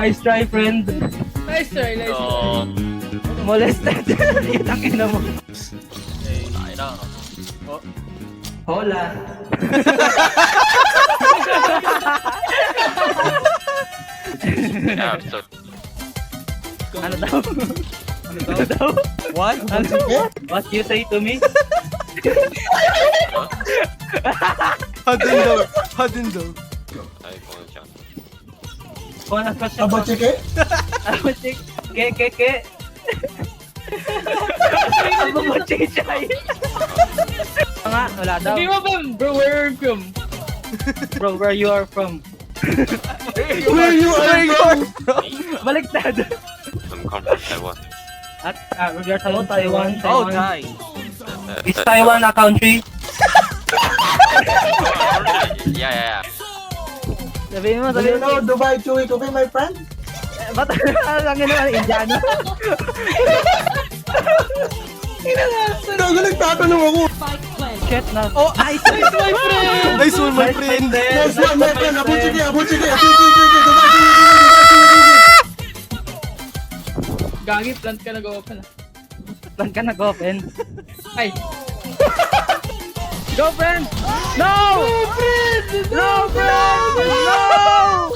Nice try, friend. Nice try, nice try. Oh, Molested. Itang ina mo. ay na. Hola. Yeah, so, Ano daw? Ano daw? What? Ano? What you say to me? Hadin daw. Hadin daw. ay, kung siya. Kung ano pa siya? Aba, chike? Ano chik? Ke? Ano mo chichay? Nga, wala daw. Sabi mo ba, bro, where are you from? Bro, where you are from? Where you are from? Baliktad. I'm come from Taiwan. At we are Taiwan. Oh, nice. Is Taiwan a country? Yeah. Sabihin mo, Do you know Dubai Chewy Cookie, my friend? Ba't ang gano'n, Indiano? Gago, nagtatanong ako. Shit na. Oh, nice! Nice, my friend! nice one, my friend. Nice one, my friend. Abo, chike, Dubai Chewy. Gagi, plant ka nag-open ah. Saan ka nag-open? Ay! Go, friend! No! Oh, friend! No, friend! No!